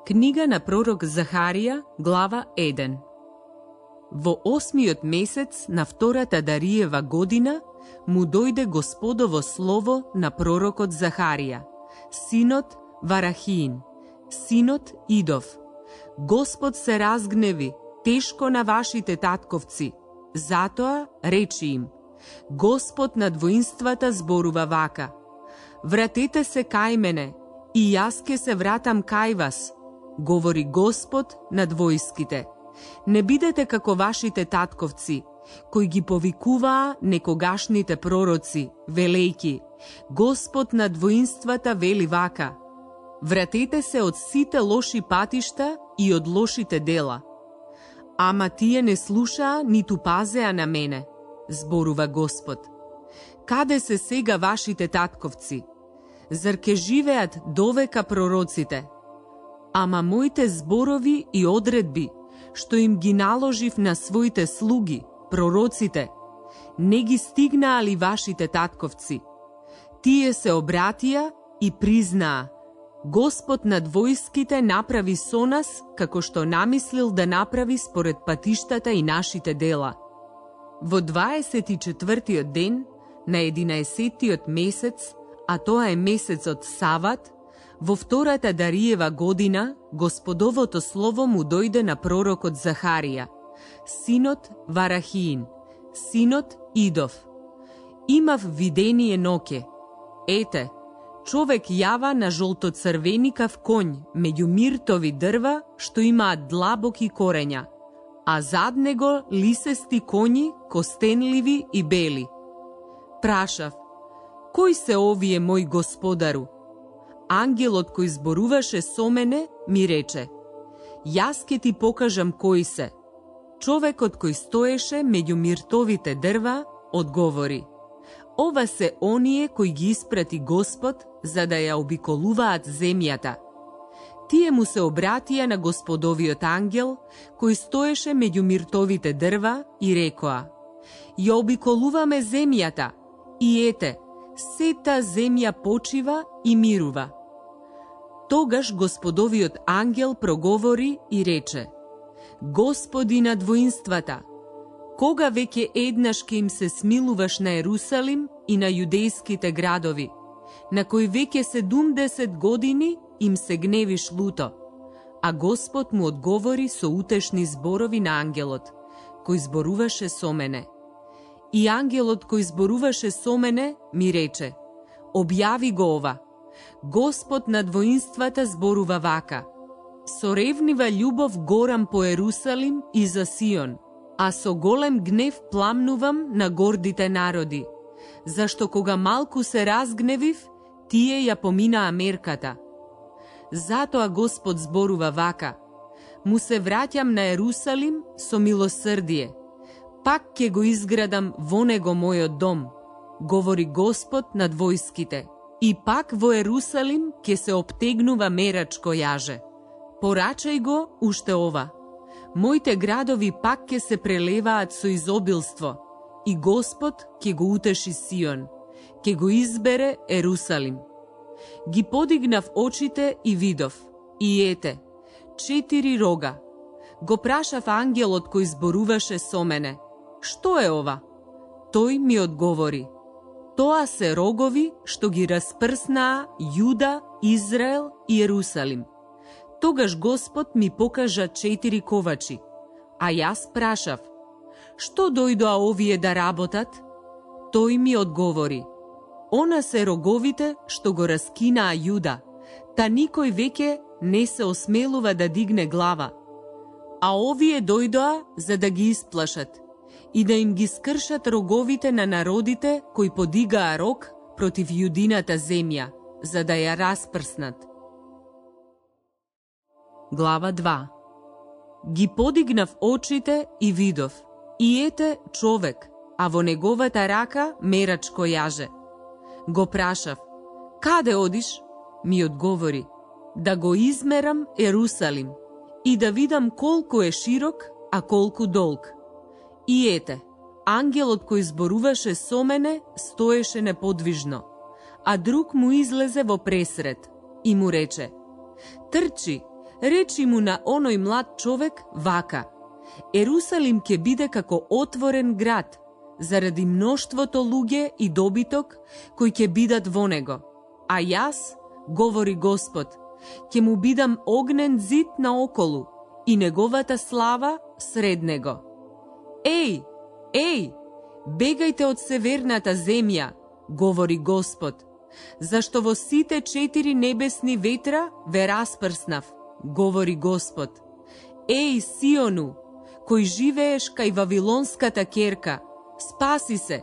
Книга на пророк Захарија, глава 1. Во 8-миот месец на втората Дариева година му дојде Господово слово на пророкот Захарија, синот Варахиин, синот Идов. Господ се разгневи тешко на вашите татковци, затоа речи им: Господ над воинствата зборува вака: вратете се кај мене, и јас ке се вратам кај вас, говори Господ над војските. Не бидете како вашите татковци, кои ги повикуваа некогашните пророци, велејки: Господ над воинствата вели вака: вратете се од сите лоши патишта и од лошите дела. Ама тие не слушаа ниту пазеа на мене, зборува Господ. Каде се сега вашите татковци? Зар ке живеат довека пророците? Ама моите зборови и одредби, што им ги наложив на своите слуги, пророците, не ги стигнаа ли вашите татковци? Тие се обратија и признаа: Господ над војските направи со нас како што намислил да направи според патиштата и нашите дела. Во 24-тиот ден на 11-тиот месец, а тоа е месецот Сават, во втората Дариева година, Господовото слово му дојде на пророкот Захарија, синот Варахиин, синот Идов. Имав видение ноќе. Ете, човек јава на жолтоцрвеникав конј меѓу миртови дрва што имаат длабоки корења, а зад него лисести коњи, костенливи и бели. Прашав: кој се овие, мој господару? Ангелот кој зборуваше со мене ми рече: јас ке ти покажам кој се. Човекот кој стоеше меѓу миртовите дрва одговори: ова се оние кои ги испрати Господ за да ја обиколуваат земјата. Тие му се обратија на Господовиот ангел кој стоеше меѓу миртовите дрва и рекоа: ја обиколуваме земјата и ете, сета земја почива и мирува. Тогаш Господовиот ангел проговори и рече: Господи над воинствата, кога веќе еднаш ке им се смилуваш на Ерусалим и на јудејските градови, на кои веќе 70 години им се гневиш люто? А Господ му одговори со утешни зборови на ангелот, кој зборуваше со мене. И ангелот кој зборуваше со мене ми рече: објави го ова. Господ над воинствата зборува вака: со ревнива љубов горам по Ерусалим и за Сион, а со голем гнев пламнувам на гордите народи, зашто кога малку се разгневив, тие ја поминаа мерката. Затоа Господ зборува вака: му се враќам на Ерусалим со милосрдие, пак ќе го изградам во него мојот дом, говори Господ над војските, и пак во Ерусалим ќе се обтегнува мерачко јаже. Порачај го уште ова: моите градови пак ќе се прелеваат со изобилство, и Господ ќе го утеши Сион, ќе го избере Ерусалим. Ги подигнав очите и видов, и ете, 4 рога. Го прашав ангелот кој зборуваше со мене: што е ова? Тој ми одговори: тоа се рогови што ги распрснаа Јуда, Израел и Ерусалим. Тогаш Господ ми покажа 4 ковачи, а јас прашав: што дојдоа овие да работат? Тој ми одговори: она се роговите што го раскинаа Јуда, та никој веќе не се осмелува да дигне глава. А овие дојдоа за да ги исплашат и да им ги скршат роговите на народите кои подигаа рог против јудината земја, за да ја распрснат. Глава 2. Ги подигнав очите и видов, и ете човек, а во неговата рака мерачко јаже. Го прашав: каде одиш? Ми одговори: да го измерам Ерусалим и да видам колку е широк, а колку долг. И ете, ангелот кој зборуваше со мене стоеше неподвижно, а друг му излезе во пресред и му рече: трчи, речи му на оној млад човек вака: Ерусалим ќе биде како отворен град, заради мноштвото луѓе и добиток кои ќе бидат во него. А јас, говори Господ, ќе му бидам огнен зид наоколу и неговата слава сред него. Еј, бегајте од северната земја, говори Господ, зашто во сите 4 небесни ветра ве распрснав, говори Господ. Еј, Сиону, кој живееш кај Вавилонската керка, спаси се.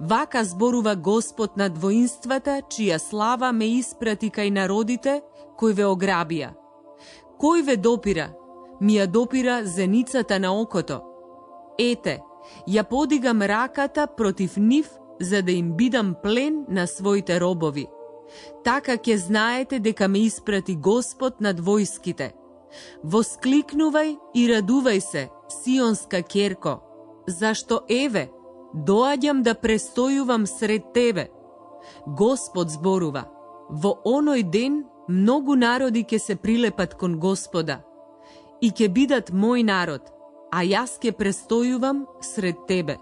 Вака зборува Господ над воинствата, чија слава ме испрати кај народите кои ве ограбија. Кој ве допира? Ми ја допира зеницата на окото. Ете, ја подигам раката против нив, за да им бидам плен на своите робови. Така ќе знаете дека ме испрати Господ над војските. Воскликнувај и радувај се, Сионска керко, зашто еве, доаѓам да престојувам сред тебе. Господ зборува: во оној ден многу народи ќе се прилепат кон Господа и ќе бидат мој народ, а јас ќе престојувам сред тебе.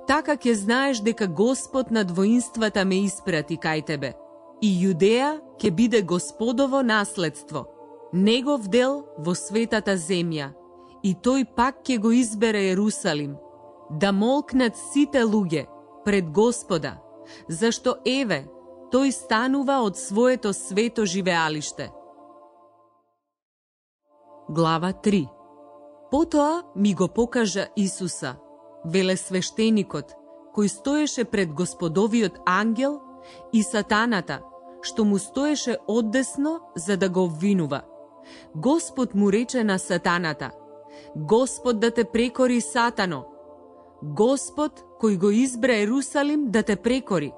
Така ќе знаеш дека Господ над воинствата ме испрати кај тебе, и Јудеја ќе биде Господово наследство, негов дел во светата земја, и тој пак ќе го избере Ерусалим, да молкнат сите луѓе пред Господа, зашто еве, тој станува од своето свето живеалиште. Глава 3. Потоа ми го покажа Исуса, велесвештеникот, кој стоеше пред Господовиот ангел, и сатаната, што му стоеше оддесно за да го обвинува. Господ му рече на сатаната: Господ да те прекори, Сатано! Господ кој го избра Ерусалим да те прекори.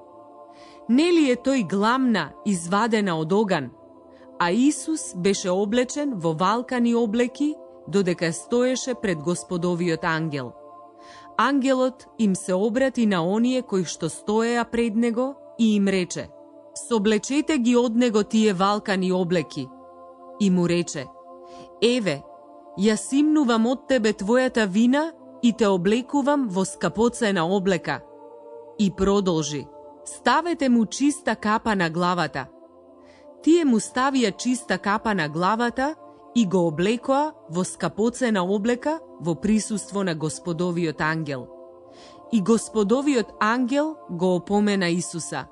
Нели е тој гламна извадена од оган? А Исус беше облечен во валкани облеки, додека стоеше пред Господовиот ангел. Ангелот им се обрати на оние кои што стоеа пред него и им рече: соблечете ги од него тие валкани облеки. И му рече: еве, јас имнувам од тебе твојата вина и те облекувам во скапоцена облека. И продолжи: ставете му чиста капа на главата. Тие му ставија чиста капа на главата и го облекоа во скапоцена облека во присуство на Господовиот ангел. И Господовиот ангел го опомена Исуса: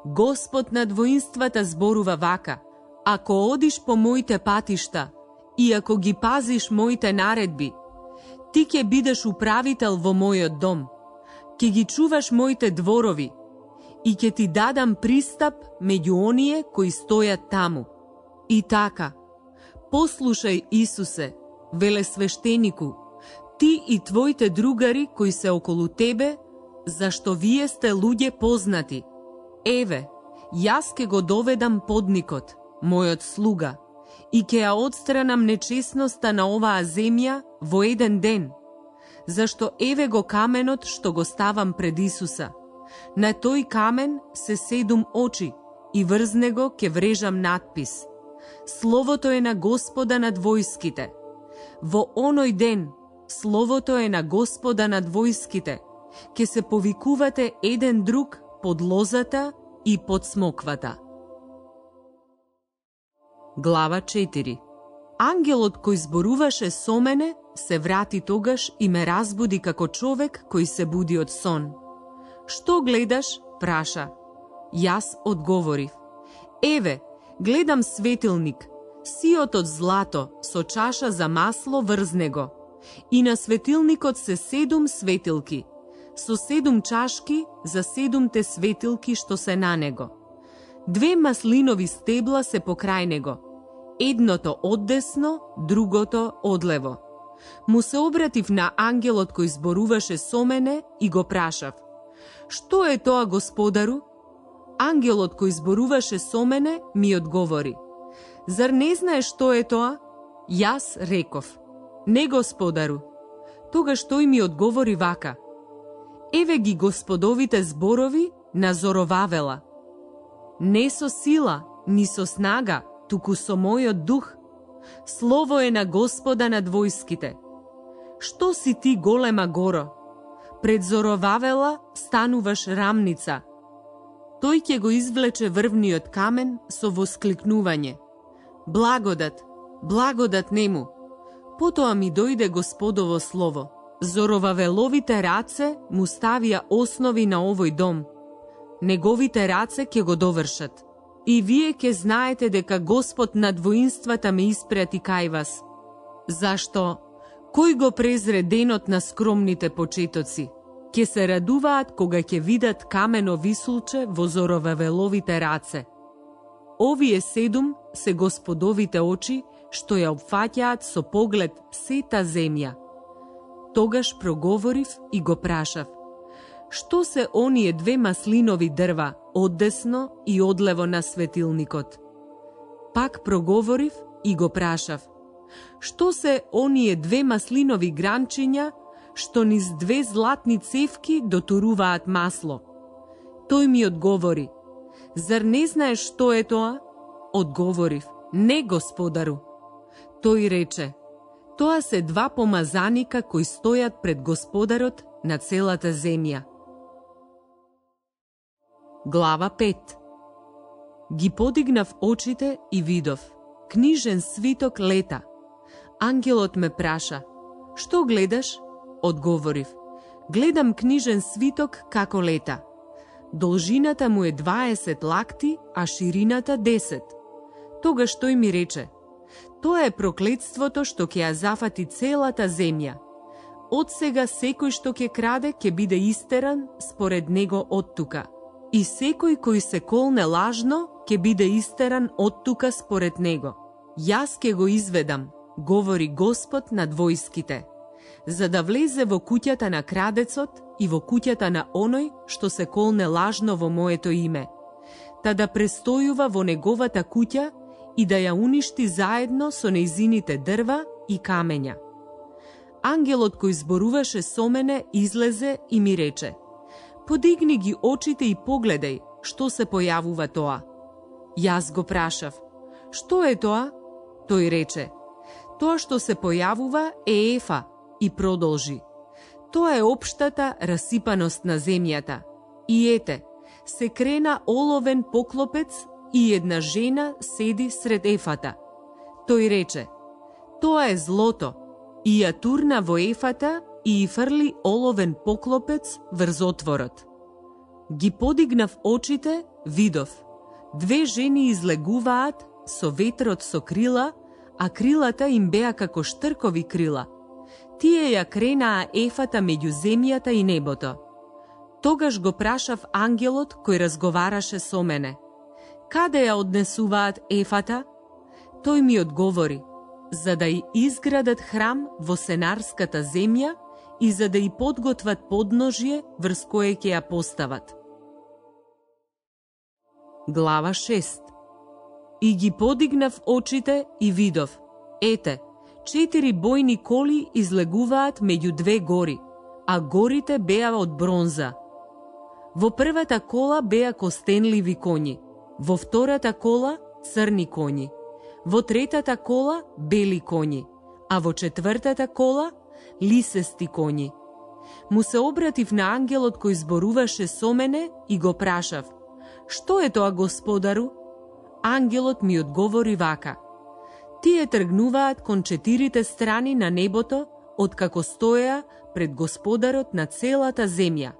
Господ над воинствата зборува вака: ако одиш по моите патишта и ако ги пазиш моите наредби, ти ќе бидеш управител во мојот дом, ќе ги чуваш моите дворови и ќе ти дадам пристап меѓу оние кои стојат таму. И така, послушај, Исусе, велесвештенику, ти и твоите другари кои се околу тебе, зашто вие сте луѓе познати. Еве, јас ке го доведам подникот, мојот слуга, и ќе ја отстранам нечесноста на оваа земја во еден ден, зашто еве го каменот што го ставам пред Исуса. На тој камен се 7 очи и врз него ќе врежам надпис: Словото е на Господа над војските. Во оној ден Словото е на Господа над војските. Ќе се повикувате еден друг под лозата и под смоквата. Глава 4. Ангелот кој зборуваше со мене се врати тогаш и ме разбуди како човек кој се буди од сон. Што гледаш? Праша. Јас одговорив: еве, гледам светилник, сиот од злато со чаша за масло врз него, и на светилникот се 7 светилки, со 7 чашки за 7 светилки што се на него. 2 маслинови стебла се покрај него, едното оддесно, другото одлево. Му се обратив на ангелот кој зборуваше со мене и го прашав: што е тоа, Господару? Ангелот кој зборуваше со мене ми одговори: зар не знаеш што е тоа? Јас реков: не, Господару. Тогаш тој ми одговори вака: еве ги Господовите зборови на Зоровавела. Не со сила, ни со снага, туку со мојот дух. Слово е на Господа над војските. Што си ти, голема горо? Пред Зоровавела стануваш рамница. Тој ќе го извлече врвниот камен со воскликнување. Благодат, благодат нему. Потоа ми дојде Господово слово. Зоровавеловите раце му ставија основи на овој дом. Неговите раце ќе го довршат. И вие ќе знаете дека Господ над воинствата ме испрати кај вас. Зашто? Кој го презре денот на скромните почетоци? Ќе се радуваат кога ќе видат камено висулче во Зоровавеловите раце. Овие 7 се Господовите очи, што ја опфаќаат со поглед сета земја. Тогаш проговорив и го прашав: што се оние 2 маслинови дрва оддесно и одлево на светилникот? Пак проговорив и го прашав: што се оние 2 маслинови гранчиња што низ 2 златни цевки дотуруваат масло? Тој ми одговори: зар не знаеш што е тоа? Одговорив: не, Господару. Тој рече: тоа се 2 помазаника кои стојат пред Господарот на целата земја. Глава 5. Ги подигнав очите и видов. Книжен свиток лета. Ангелот ме праша: што гледаш? Одговорив: гледам книжен свиток како лета. Должината му е 20 лакти, а ширината 10. Тогаш тој ми рече: тоа е проклетството што ќе ја зафати целата земја. Од сега секој што ќе краде ќе биде истеран според него од тука. И секој кој се колне лажно ќе биде истеран од тука според него. Јас ќе го изведам, говори Господ над војските, за да влезе во куќата на крадецот и во куќата на оној што се колне лажно во моето име, та да престојува во неговата куќа и да ја уништи заедно со нејзините дрва и камења. Ангелот кој зборуваше со мене излезе и ми рече: подигни ги очите и погледај што се појавува тоа. Јас го прашав: што е тоа? Тој рече: тоа што се појавува е Ефа, и продолжи: тоа е општата расипаност на земјата. И ете, се крена оловен поклопец и една жена седи сред Ефата. Тој рече: тоа е злото, и ја турна во Ефата и фрли оловен поклопец врз отворот. Ги подигнав очите, видов. 2 жени излегуваат со ветрот со крила, а крилата им беа како штркови крила. Тие ја кренаа Ефата меѓу земјата и небото. Тогаш го прашав ангелот кој разговараше со мене: каде ја однесуваат Ефата? Тој ми одговори: за да ја изградат храм во Сенарската земја и за да ја подготват подножје врз кое ќе ја постават. Глава 6. И ги подигнав очите и видов. Ете, 4 бојни коли излегуваат меѓу 2 гори, а горите беа од бронза. Во првата кола беа костенливи коњи, во втората кола црни коњи, во третата кола бели коњи, а во четвртата кола лисести коњи. Му се обратив на ангелот кој зборуваше со мене и го прашав: што е тоа, Господару? Ангелот ми одговори вака: тие тргнуваат кон 4 страни на небото, откако стоеа пред Господарот на целата земја.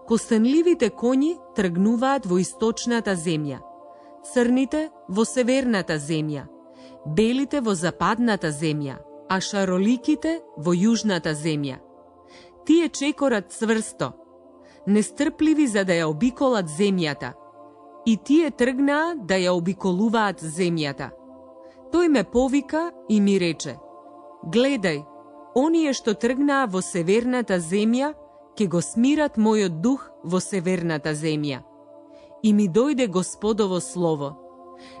Костенливите коњи тргнуваат во источната земја, црните во северната земја, белите во западната земја, а шароликите во јужната земја. Тие чекорат цврсто, нестрпливи за да ја обиколат земјата, и тие тргнаа да ја обиколуваат земјата. Тој ме повика и ми рече: гледај, оние што тргнаа во северната земја, ќе го смират мојот дух во северната земја. И ми дојде Господово слово: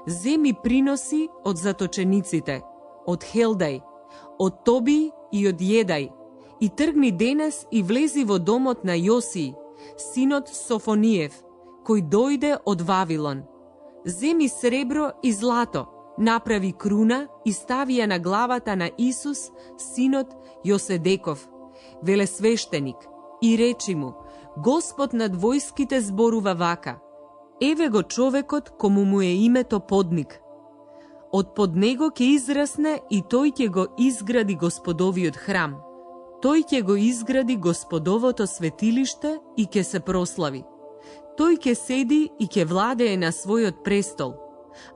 земи приноси од заточениците, од Хелдај, од Тоби и од Једај, и тргни денес и влези во домот на Јосии, синот Софониев, кој дојде од Вавилон. Земи сребро и злато, Направи круна и стави ја на главата на Исус, синот Јоседеков, велесвештеник, и речи му: Господ над војските зборува вака: еве го човекот кому му е името подник. Од под него ќе израсне и тој ќе го изгради Господовиот храм. Тој ќе го изгради Господовото светилиште и ќе се прослави. Тој ќе седи и ќе владее на својот престол,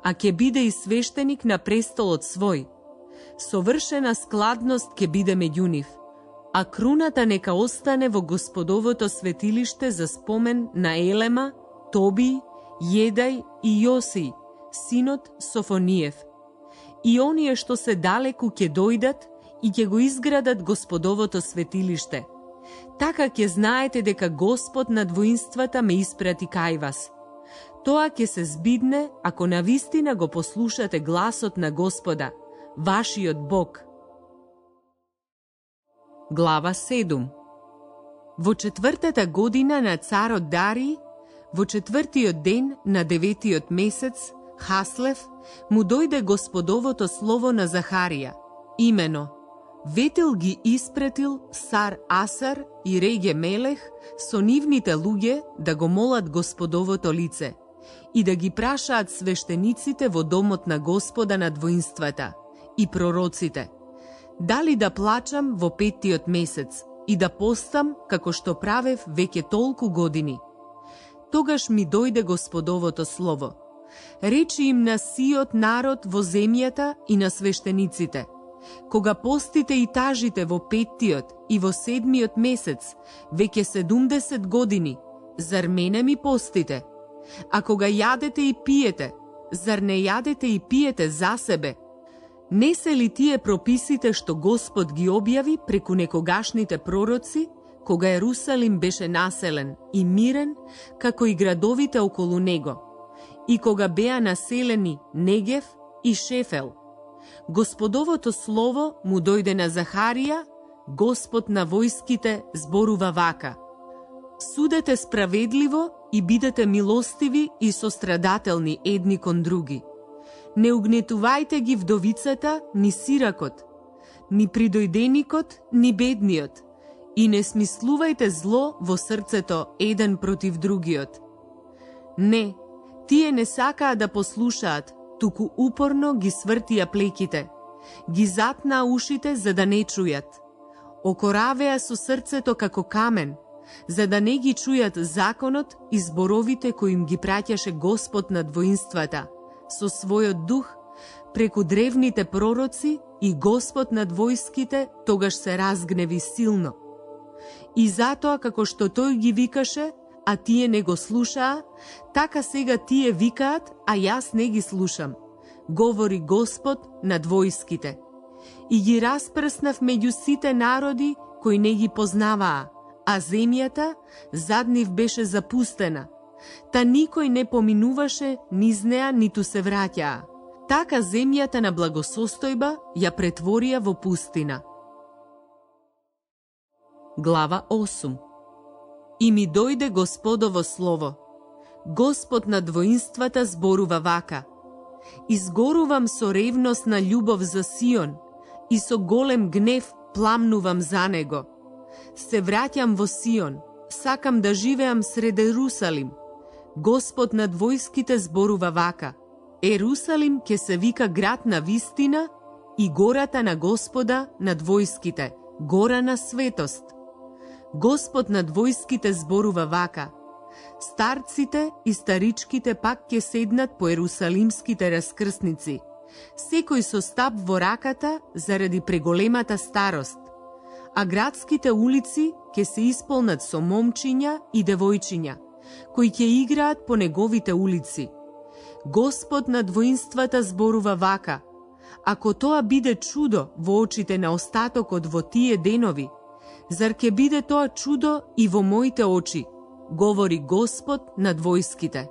а ќе биде и свештеник на престолот свој. Совршена складност ќе биде меѓу нив, а круната нека остане во Господовото светилиште за спомен на Елема, Тоби, Једај и Јосиј, синот Софониев. И оние што се далеку ќе дојдат и ќе го изградат Господовото светилиште. Така ќе знаете дека Господ над воинствата ме испрати кај вас. Тоа ќе се збидне ако навистина го послушате гласот на Господа, вашиот Бог. Глава 7. Во 4-та година на царот Дарий, во 4-тиот ден на 9-тиот месец, Хаслев, му дојде Господовото слово на Захарија, имено: Ветел ги испретил Сар Асар и Реге Мелех со нивните луѓе да го молат Господовото лице и да ги прашаат свештениците во домот на Господа над воинствата и пророците: дали да плачам во 5-тиот месец и да постам како што правев веќе толку години. Тогаш ми дојде Господовото слово: речи им на сиот народ во земјата и на свештениците: кога постите и тажите во 5-тиот и во 7-миот месец, веќе 70 години, зар мене ми постите? А кога јадете и пиете, зар не јадете и пиете за себе? Не се ли тие прописите што Господ ги објави преку некогашните пророци, кога Ерусалим беше населен и мирен, како и градовите околу него, и кога беа населени Негев и Шефел? Господовото слово му дојде на Захарија, Господ на војските зборува вака: судете справедливо и бидете милостиви и сострадателни едни кон други. Не угнетувајте ги вдовицата, ни сиракот, ни придојденикот, ни бедниот, и не смислувајте зло во срцето еден против другиот. Не, тие не сакаа да послушаат, туку упорно ги свртија плеките, ги затнаа ушите за да не чујат. Окоравеа со срцето како камен, за да не ги чујат законот и зборовите кои им ги праќаше Господ над воинствата, со својот дух, преку древните пророци, и Господ над војските тогаш се разгневи силно. И затоа како што тој ги викаше, а тие не го слушаа, така сега тие викаат, а јас не ги слушам, говори Господ над војските. И ги распрснав меѓу сите народи кои не ги познаваа, а земјата зад нив беше запустена, та никој не поминуваше низ неа, ниту се враќаа. Така земјата на благосостојба ја претворија во пустина. Глава 8. И ми дојде Господово слово: Господ над воинствата зборува вака: изгорувам со ревностна љубов за Сион и со голем гнев пламнувам за него. Се враќам во Сион, сакам да живеам сред Ерусалим. Господ над војските зборува вака: Ерусалим ќе се вика град на вистина и гората на Господа над војските, гора на светост. Господ над војските зборува вака: старците и старичките пак ќе седнат по ерусалимските раскрсници, секој со стап во раката заради преголемата старост, а градските улици ќе се исполнат со момчиња и девојчиња, кои ќе играат по неговите улици. Господ над воинствата зборува вака: ако тоа биде чудо во очите на остатокот во тие денови, зар ќе биде тоа чудо и во моите очи, говори Господ над војските.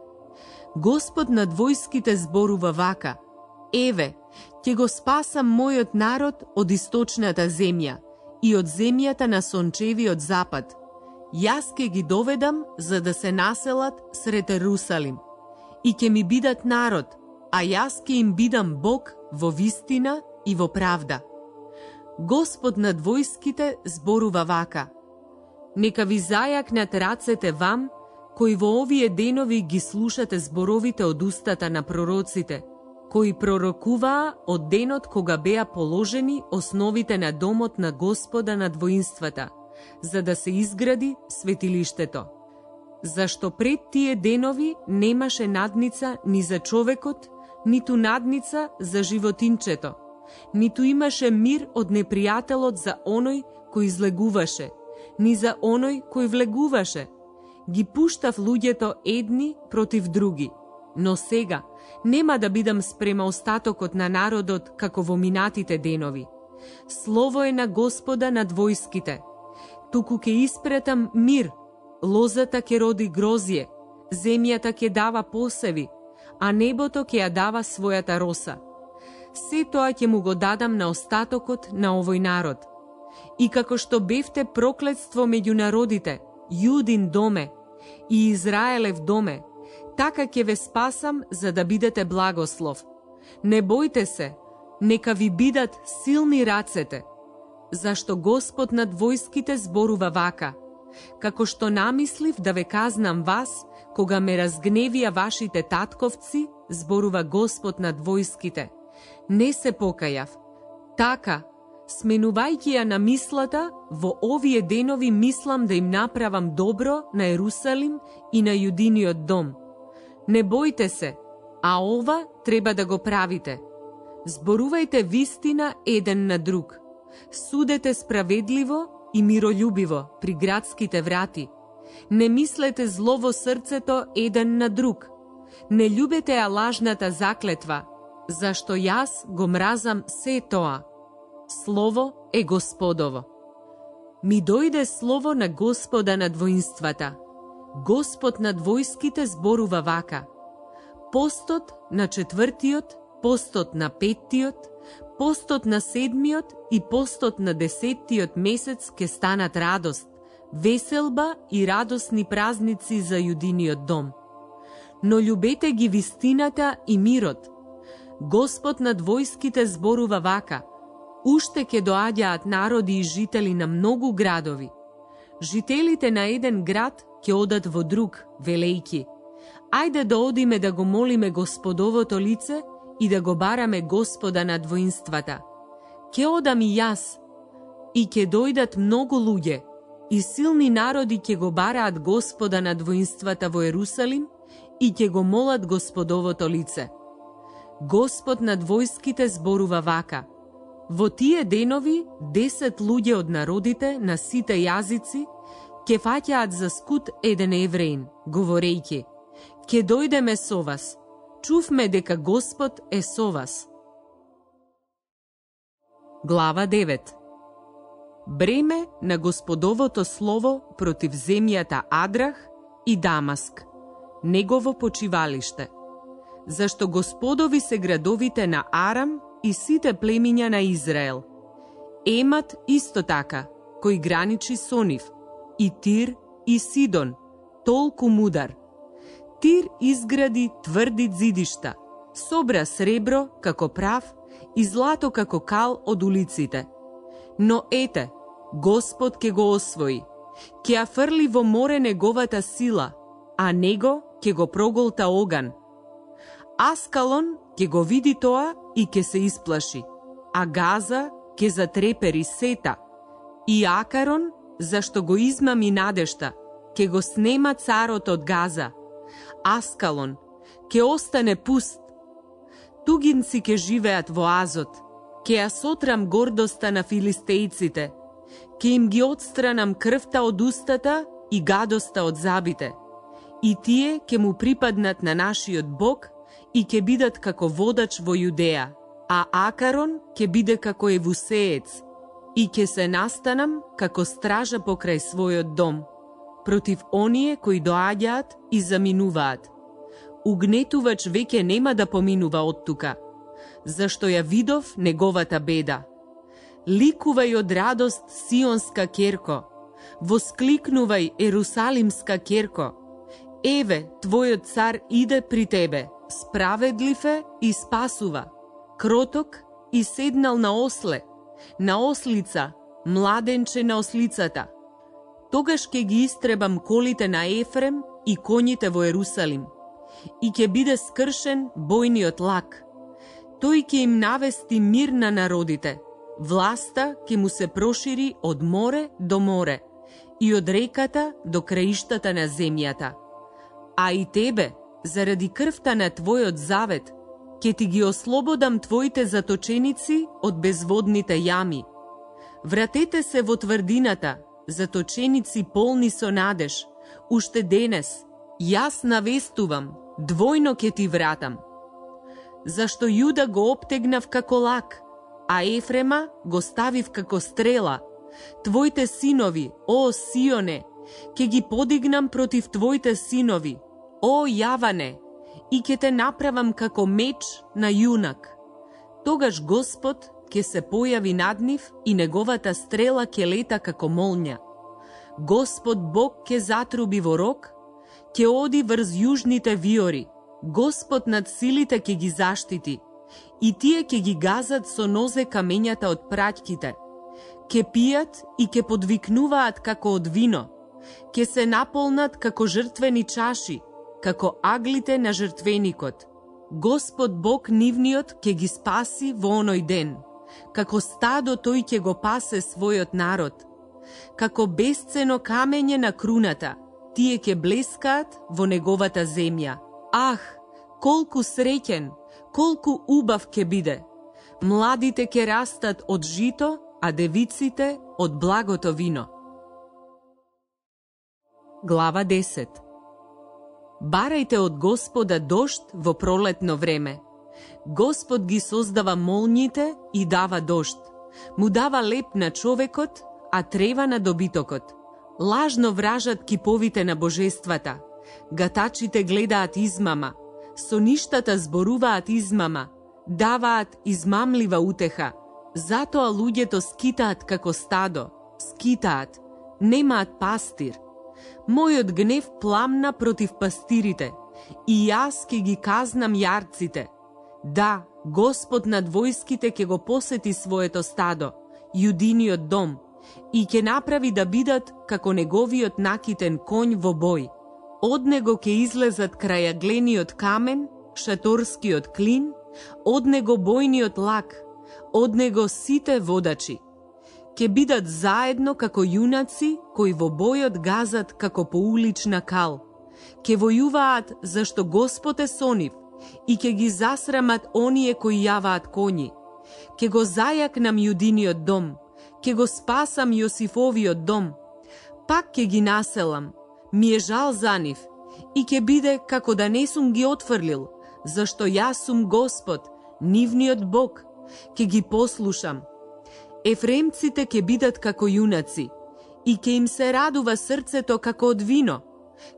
Господ над војските зборува вака: еве, ќе го спасам мојот народ од источната земја и од земјата на сончевиот запад. Јас ќе ги доведам за да се населат сред Ерусалим и ќе ми бидат народ, а јас ќе им бидам Бог во вистина и во правда. Господ над војските зборува вака: нека ви зајакнат рацете вам, кои во овие денови ги слушате зборовите од устата на пророците, кои пророкуваа од денот кога беа положени основите на домот на Господа над воинствата, за да се изгради светилиштето. Зашто пред тие денови немаше надница ни за човекот, ниту надница за животинчето, ниту имаше мир од непријателот за оној кој излегуваше, ни за оној кој влегуваше. Ги пуштав луѓето едни против други. Но сега нема да бидам спрема остатокот на народот како во минатите денови. Слово е на Господа над војските. Туку ќе испретам мир, лозата ќе роди грозје, земјата ќе дава посеви, а небото ќе ја дава својата роса. Се тоа ќе му го дадам на остатокот на овој народ. И како што бевте проклетство меѓу народите, Јудин доме и Израелев доме, така ќе ве спасам за да бидете благослов. Не бојте се, нека ви бидат силни рацете, зашто Господ над војските зборува вака: како што намислив да ве казнам вас, кога ме разгневија вашите татковци, зборува Господ над војските, не се покајав. Така, сменувајќи ја на мислата, во овие денови мислам да им направам добро на Ерусалим и на Јудиниот дом. Не бојте се, а ова треба да го правите. Зборувајте вистина еден на друг. Судете справедливо и миролюбиво при градските врати. Не мислете зло во срцето еден на друг. Не љубете ја лажната заклетва, зашто јас го мразам се тоа. Слово е Господово. Ми дојде слово на Господа над воинствата. Господ над војските зборува вака: постот на 4-тиот, постот на 5-тиот, постот на 7-тиот и постот на 10-тиот месец ќе станат радост, веселба и радосни празници за Јудиниот дом. Но љубете ги вистината и мирот. Господ над војските зборува вака: уште ќе доаѓаат народи и жители на многу градови. Жителите на еден град ќе одат во друг, велејки: ајде да одиме да го молиме Господовото лице и да го бараме Господа над воинствата. Ќе одам и јас, и ќе дојдат многу луѓе, и силни народи ќе го бараат Господа над воинствата во Ерусалим и ќе го молат Господовото лице. Господ над војските зборува вака: во тие денови 10 луѓе од народите на сите јазици ќе фаќаат за скут еден евреин, говорејќи: ќе дојдеме со вас, чувме дека Господ е со вас. Глава 9. Бреме на Господовото слово против земјата Адрах и Дамаск, негово почивалиште. Зашто Господови се градовите на Арам и сите племиња на Израел. Емат исто така, кој граничи со нив, и Тир и Сидон, толку мудар. Тир изгради тврди зидишта, собра сребро како прав и злато како кал од улиците. Но ете, Господ ќе го освои, ќе ја фрли во море неговата сила, а него ќе го проголта оган. Аскалон ќе го види тоа и ќе се исплаши, а Газа ќе затрепери сета, и Акарон, зашто го измами надешта, ќе го снема царот од Газа. Аскалон ќе остане пуст. Тугинци ќе живеат во Азот, ќе ја сотрам гордоста на филистејците, ќе им ги отстранам крвта од устата и гадоста од забите. И тие ќе му припаднат на нашиот Бог и ќе бидат како водач во Јудеја, а Акарон ќе биде како Евусеец, и ќе се настанам како стража покрај својот дом, против оние кои доаѓаат и заминуваат. Угнетувач веќе нема да поминува од тука, зашто ја видов неговата беда. Ликувај од радост, Сионска керко, воскликнувај, Ерусалимска керко. Еве, твојот цар иде при тебе, справедлив е и спасува, кроток и седнал на осле, на ослица, младенче на ослицата. Тогаш ќе ги истребам колите на Ефрем и коњите во Ерусалим, и ќе биде скршен бојниот лак. Тој ќе им навести мир на народите, власта ќе му се прошири од море до море и од реката до краиштата на земјата. А и тебе, заради крвта на твојот завет, ќе ти ги ослободам твоите заточеници од безводните јами. Вратете се во тврдината, заточеници полни со надеж, уште денес, јас навестувам, двојно ќе ти вратам. Зашто Јуда го обтегнав како лак, а Ефрема го ставив како стрела. Твоите синови, о Сионе, ќе ги подигнам против твоите синови, о Јаване, и ќе те направам како меч на јунак. Тогаш Господ ќе се појави над нив и неговата стрела ќе лета како молња. Господ Бог ќе затруби во рог, ќе оди врз јужните виори, Господ над силите ќе ги заштити, и тие ќе ги газат со нозе камењата од праќките. Ќе пијат и ќе подвикнуваат како од вино, ќе се наполнат како жртвени чаши, како аглите на жртвеникот. Господ Бог нивниот ќе ги спаси во оној ден, како стадо тој ќе го пасе својот народ. Како бесцено камење на круната, тие ќе блескаат во неговата земја. Ах, колку среќен, колку убав ќе биде! Младите ќе растат од жито, а девиците од благото вино. Глава 10. Барајте од Господа дожд во пролетно време. Господ ги создава молњите и дава дожд. Му дава леп на човекот, а трева на добитокот. Лажно вражат киповите на божествата. Гатачите гледаат измама. Соништата зборуваат измама. Даваат измамлива утеха. Затоа луѓето скитаат како стадо. Скитаат. Немаат пастир. Мојот гнев пламна против пастирите, и јас ќе ги казнам јарците. Да, Господ над војските ќе го посети своето стадо, јудиниот дом, и ќе направи да бидат како неговиот накитен конј во бој. Од него ќе излезат крајаглениот камен, шаторскиот клин, од него бојниот лак, од него сите водачи. Ќе бидат заедно како јунаци кои во бојот газат како по улична кал. Ќе војуваат зашто Господ е со нив и ќе ги засрамат оние кои јаваат коњи. Ќе го зајакнам јудиниот дом, ќе го спасам Јосифовиот дом. Пак ќе ги населам, ми е жал за нив, и ќе биде како да не сум ги отфрлил, зашто јас сум Господ, нивниот Бог, ќе ги послушам. Ефремците ќе бидат како јунаци, и ќе им се радува срцето како од вино.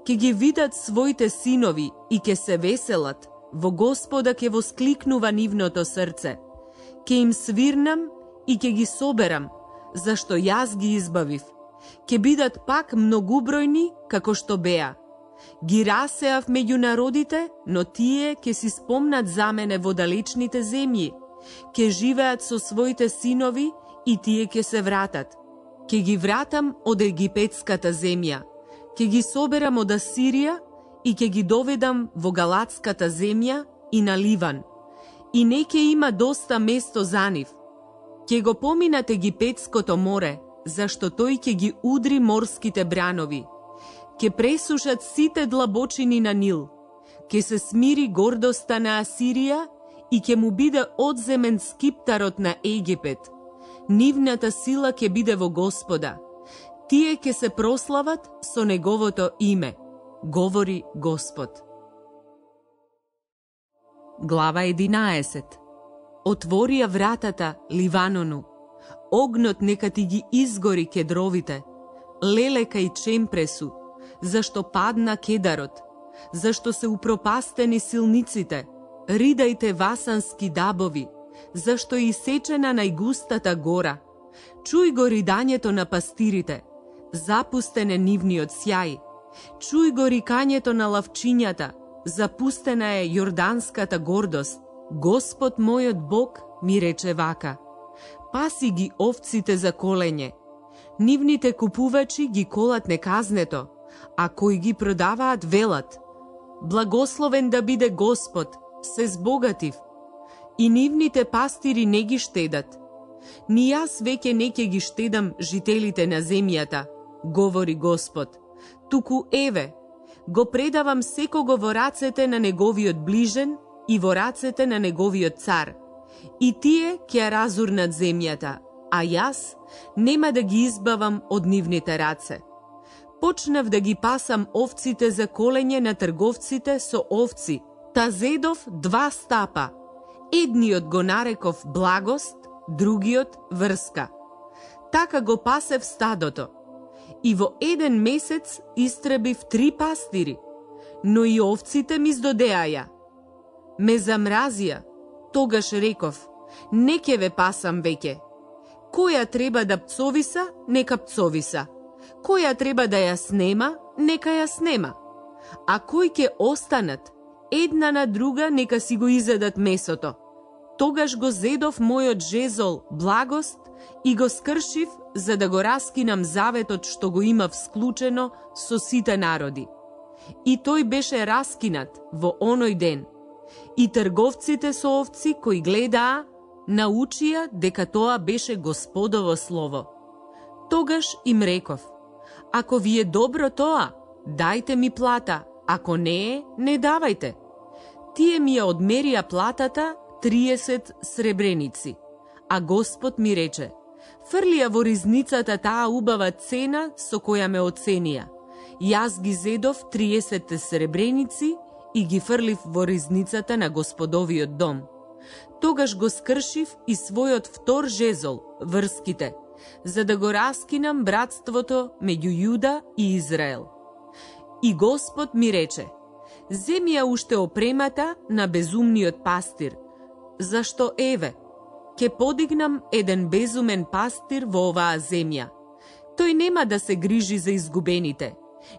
Ќе ги видат своите синови и ќе се веселат, во Господа ќе воскликнува нивното срце. Ќе им свирнам и ќе ги соберам, зашто јас ги избавив. Ќе бидат пак многубројни како што беа. Ги расеав меѓу народите, но тие ќе си спомнат за мене во далечните земји. Ќе живеат со своите синови и тие ќе се вратат. Ќе ги вратам од египетската земја. Ќе ги соберам од Асирија и ќе ги доведам во галатската земја и на Ливан. И не ќе има доста место за нив. Ќе го поминат египетското море, зашто тој ќе ги удри морските бранови. Ќе пресушат сите длабочини на Нил. Ќе се смири гордоста на Асирија и ќе му биде одземен скиптарот на Египет. Нивната сила ќе биде во Господа. Тие ќе се прослават со неговото име, говори Господ. Глава 11. Отворија вратата Ливанону. Огнот нека ти ги изгори кедровите. Лелека и чемпресу, зашто падна кедарот, зашто се упропастени силниците. Ридајте васански дабови, зашто е исечена најгустата гора. Чуј го ридањето на пастирите, запустен е нивниот сјај. Чуј го рикањето на лавчињата, запустена е јорданската гордост, Господ мојот Бог ми рече вака: паси ги овците за колење. Нивните купувачи ги колат неказнето, а кои ги продаваат велат: благословен да биде Господ, се збогатив. И нивните пастири не ги штедат. Ни јас веќе не ќе ги штедам жителите на земјата, говори Господ. Туку еве, го предавам секого во рацете на неговиот ближен и во рацете на неговиот цар. И тие ќе ја разурнат земјата, а јас нема да ги избавам од нивните раце. Почнав да ги пасам овците за колење на трговците со овци, та зедов 2 стапа. Едниот го нареков благост, другиот врска. Така го пасев стадото. И во 1 месец истребив 3 пастири, но и овците ми здодеаја. Ме замразија, тогаш реков: не ќе ве пасам веќе. Која треба да пцовиса, нека пцовиса. Која треба да ја снема, нека ја снема. А кои ќе останат, една на друга нека си го изедат месото. Тогаш го зедов мојот жезол благост и го скршив за да го раскинам заветот што го имав склучено со сите народи. И тој беше раскинат во оној ден. И трговците со овци кои гледаа, научија дека тоа беше Господово слово. Тогаш им реков: ако ви е добро тоа, дајте ми плата, ако не е, не давајте. Тие ми ја одмерија платата 30 сребреници. А Господ ми рече: фрлија во ризницата таа убава цена со која ме оценија. Јас ги зедов 30 сребреници и ги фрлив во ризницата на Господовиот дом. Тогаш го скршив и својот втор жезол, врските, за да го раскинам братството меѓу Јуда и Израел. И Господ ми рече: земи ја уште опремата на безумниот пастир, зашто еве, ќе подигнам еден безумен пастир во оваа земја. Тој нема да се грижи за изгубените,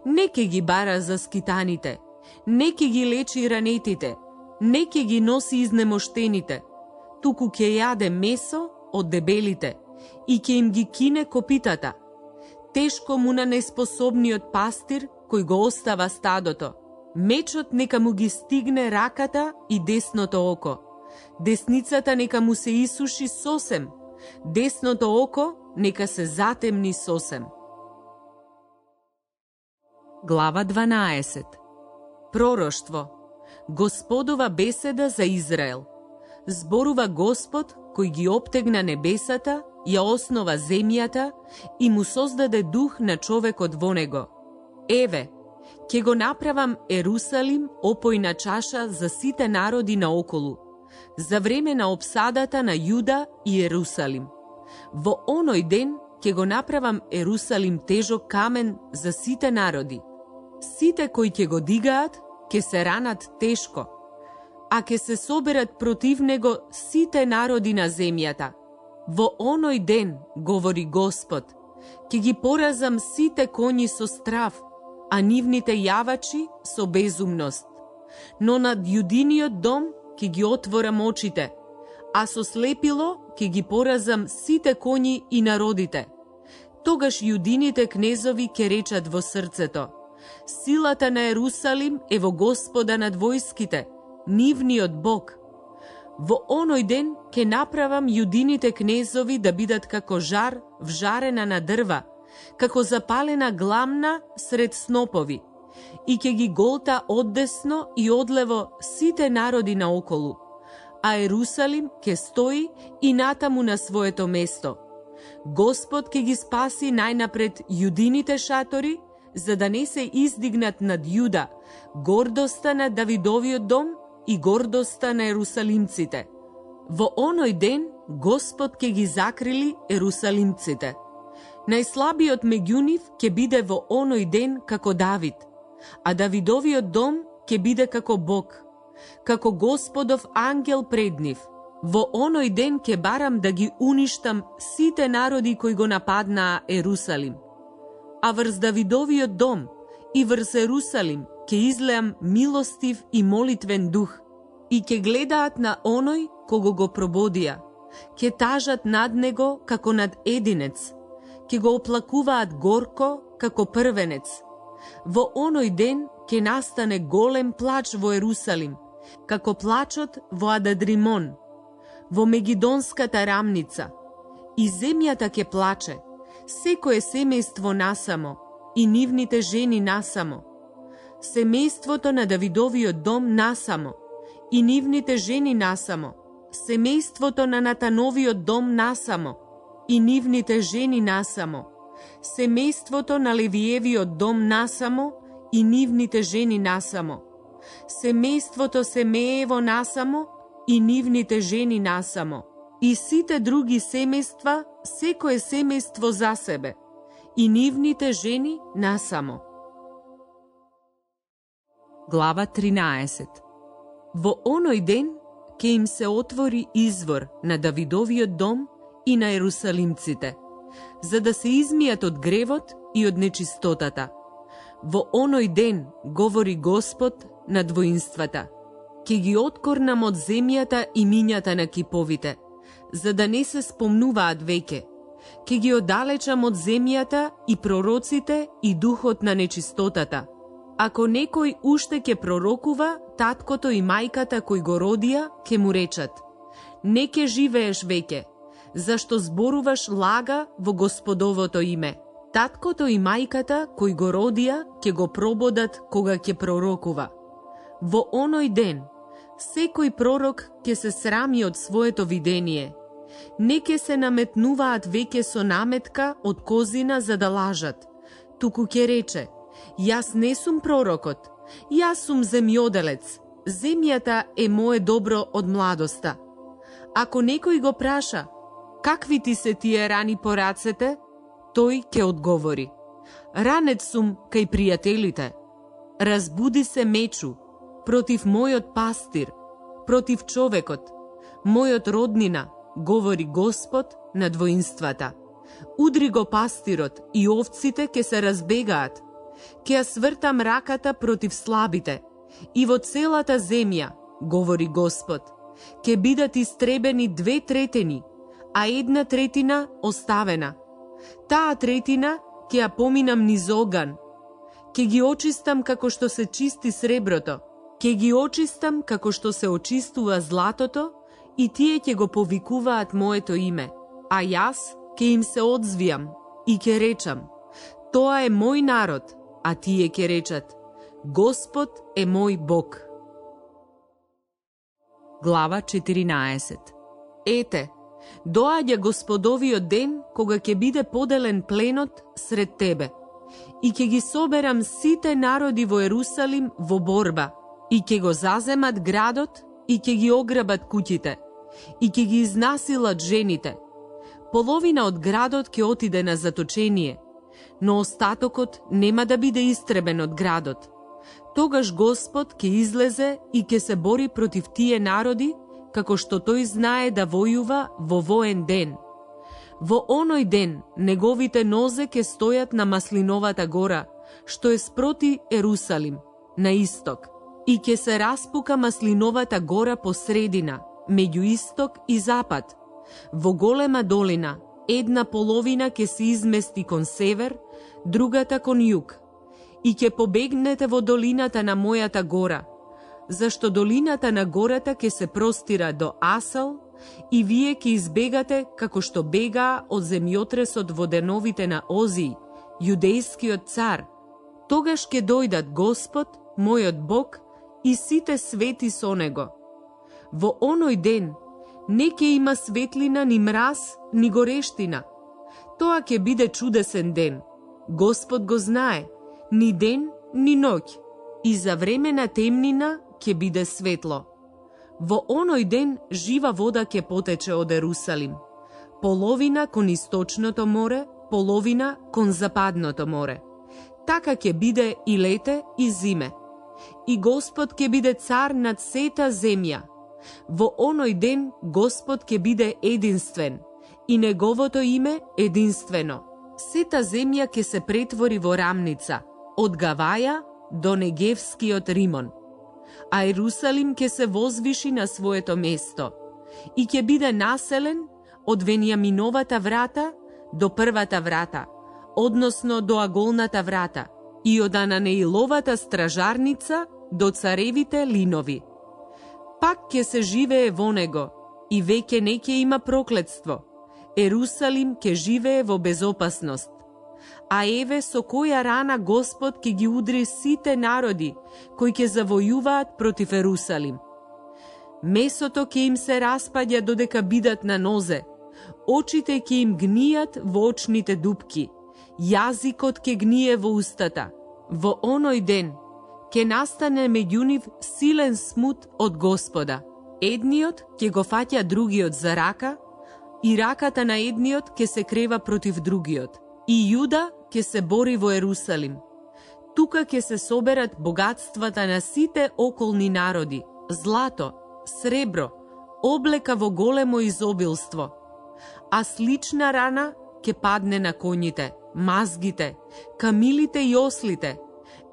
не ќе ги бара за скитаните, не ќе ги лечи ранетите, не ќе ги носи изнемоштените, туку ќе јаде месо од дебелите и ќе им ги кине копитата. Тешко му на неспособниот пастир кој го остава стадото. Мечот нека му ги стигне раката и десното око. Десницата нека му се исуши сосем, десното око нека се затемни сосем. Глава 12. Пророштво. Господова беседа за Израел. Зборува Господ кој ги оптегна небесата, ја основа земјата и му создаде дух на човекот во него. Еве, ќе го направам Ерусалим опојна чаша за сите народи наоколу, за време на обсадата на Јуда и Ерусалим. Во оној ден ќе го направам Ерусалим тежок камен за сите народи. Сите кои ќе го дигаат, ќе се ранат тешко, а ќе се соберат против него сите народи на земјата. Во оној ден, говори Господ, ќе ги поразам сите коњи со страв, а нивните јавачи со безумност. Но над јудиниот дом ќе ги отворам очите, а со слепило ќе ги поразам сите коњи и народите. Тогаш јудините кнезови ќе речат во срцето: силата на Ерусалим е во Господа над војските, нивниот Бог. Во оној ден ќе направам јудините кнезови да бидат како жар вжарена на дрва, како запалена гламна сред снопови, и ќе ги голта оддесно и одлево сите народи наоколу, а Ерусалим ќе стои и натаму на своето место. Господ ќе ги спаси најнапред јудините шатори, за да не се издигнат над Јуда гордоста на Давидовиот дом и гордоста на ерусалимците. Во оној ден Господ ќе ги закрили ерусалимците. Најслабиот меѓу нив ќе биде во оној ден како Давид, а Давидовиот дом ќе биде како Бог, како Господов ангел пред нив. Во оној ден ќе барам да ги уништам сите народи кои го нападнаа Ерусалим. А врз Давидовиот дом и врз Ерусалим ќе излеам милостив и молитвен дух и ќе гледаат на оној кого го прободија, ќе тажат над него како над единец, ќе го оплакуваат горко како првенец. Во оној ден ќе настане голем плач во Ерусалим, како плачот во Ададримон, во Мегидонската рамница. И земјата ќе плаче, секое семејство насамо, и нивните жени насамо. Семејството на Давидовиот дом насамо, и нивните жени насамо. Семејството на Натановиот дом насамо, и нивните жени насамо. Семејството на Левиевиот дом насамо, и нивните жени насамо. Семејството Семеево насамо, и нивните жени насамо. И сите други семејства, секое семејство за себе, и нивните жени насамо. Глава 13. Во оној ден ќе им се отвори извор на Давидовиот дом и на ерусалимците, за да се измијат од гревот и од нечистотата. Во оној ден, говори Господ над воинствата, ќе ги откорнам од земјата и мињата на киповите, за да не се спомнуваат веќе. Ќе ги оддалечам од земјата и пророците и духот на нечистотата. Ако некој уште ќе пророкува, таткото и мајката кои го родија ќе му речат: не ќе живееш веќе, зашто зборуваш лага во Господовото име. Таткото и мајката кои го родија ќе го прободат кога ќе пророкува. Во оној ден, секој пророк ќе се срами од своето видение. Не ќе се наметнуваат веќе со наметка од козина за да лажат, туку ќе рече: јас не сум пророкот, јас сум земјоделец, земјата е мое добро од младоста. Ако некој го праша: какви ти се тие рани по рацете? Тој ќе одговори: ранет сум кај пријателите. Разбуди се мечу против мојот пастир, против човекот, мојот роднина, говори Господ над воинствата. Удри го пастирот и овците ќе се разбегаат. Ќе ја свртам раката против слабите и во целата земја, говори Господ, ќе бидат истребени 2/3, а 1/3 оставена. Таа третина ќе ја поминам низ оган. Ќе ги очистам како што се чисти среброто, ќе ги очистам како што се очистува златото, и тие ќе го повикуваат моето име, а јас ќе им се одзвијам и ќе речам: тоа е мој народ, а тие ќе речат: Господ е мој Бог. Глава 14. Ете, доаѓа Господовиот ден кога ќе биде поделен пленот сред тебе, и ќе ги соберам сите народи во Ерусалим во борба, и ќе го заземат градот, и ќе ги ограбат куќите, и ќе ги изнасилат жените. Половина од градот ќе отиде на заточение, но остатокот нема да биде истребен од градот. Тогаш Господ ќе излезе и ќе се бори против тие народи, како што тој знае да војува во воен ден. Во оној ден неговите нозе ќе стојат на Маслиновата гора, што е спроти Ерусалим, на исток, и ќе се распука Маслиновата гора по средина, меѓу исток и запад. Во голема долина, една половина ќе се измести кон север, другата кон југ. И ќе побегнете во долината на мојата гора, зашто долината на гората ќе се простира до Асал, и вие ќе избегате како што бегаа од земјотресот во деновите на Озии, јудејскиот цар. Тогаш ќе дојдат Господ, мојот Бог, и сите свети со него. Во оној ден не ќе има светлина, ни мраз, ни горештина. Тоа ќе биде чудесен ден. Господ го знае, ни ден, ни ноќ, и за време на темнина ќе биде светло. Во оној ден жива вода ќе потече од Ерусалим, половина кон источното море, половина кон западното море. Така ќе биде и лете и зиме. И Господ ќе биде цар над сета земја. Во оној ден Господ ќе биде единствен, и неговото име единствено. Сета земја ќе се претвори во рамница, од Гаваја до Негевскиот Римон, а Ерусалим ќе се возвиши на своето место и ќе биде населен од Венијаминовата врата до првата врата, односно до Аголната врата, и од Ананеиловата стражарница до царевите линови. Пак ќе се живее во него и веќе не ќе има проклетство. Ерусалим ќе живее во безопасност. А еве со која рана Господ ќе ги удри сите народи кои ќе завојуваат против Ерусалим. Месото ќе им се распаѓа додека бидат на нозе, очите ќе им гнијат во очните дупки, јазикот ќе гние во устата. Во оној ден ќе настане меѓу нив силен смут од Господа. Едниот ќе го фаќа другиот за рака, и раката на едниот ќе се крева против другиот. И Јуда ќе се бори во Ерусалим. Тука ќе се соберат богатствата на сите околни народи, злато, сребро, облека во големо изобилство. А слична рана ќе падне на коњите, мазгите, камилите и ослите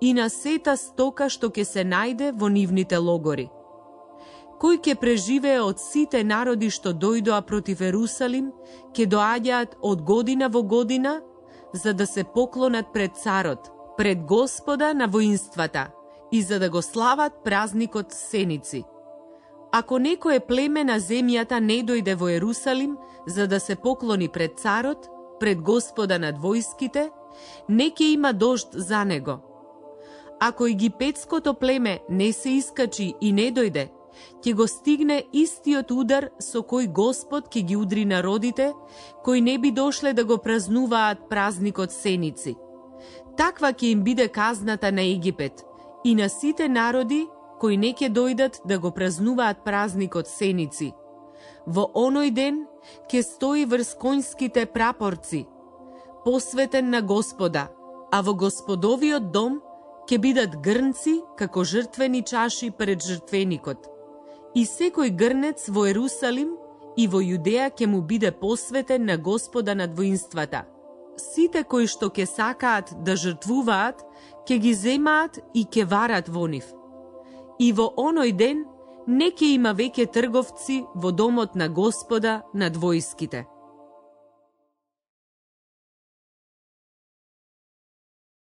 и на сета стока што ќе се најде во нивните логори. Кој ќе преживее од сите народи што дојдоа против Ерусалим, ќе доаѓаат од година во година, за да се поклонат пред царот, пред Господа на воинствата и за да го слават празникот Сеници. Ако некое племе на земјата не дојде во Ерусалим за да се поклони пред царот, пред Господа над војските, не ќе има дожд за него. Ако египетското племе не се искачи и не дојде, ќе го стигне истиот удар со кој Господ ќе ги удри народите, кои не би дошле да го празнуваат празникот Сеници. Таква ќе им биде казната на Египет и на сите народи кои не ќе дојдат да го празнуваат празникот Сеници. Во оној ден ќе стои врз конјските прапорци, посветен на Господа, а во Господовиот дом ќе бидат грнци како жртвени чаши пред жртвеникот. И секој грнец во Ерусалим и во Јудеја ќе му биде посветен на Господа над воинствата. Сите кои што ќе сакаат да жртвуваат, ќе ги земаат и ќе варат во нив. И во оној ден не ќе има веќе трговци во домот на Господа над војските.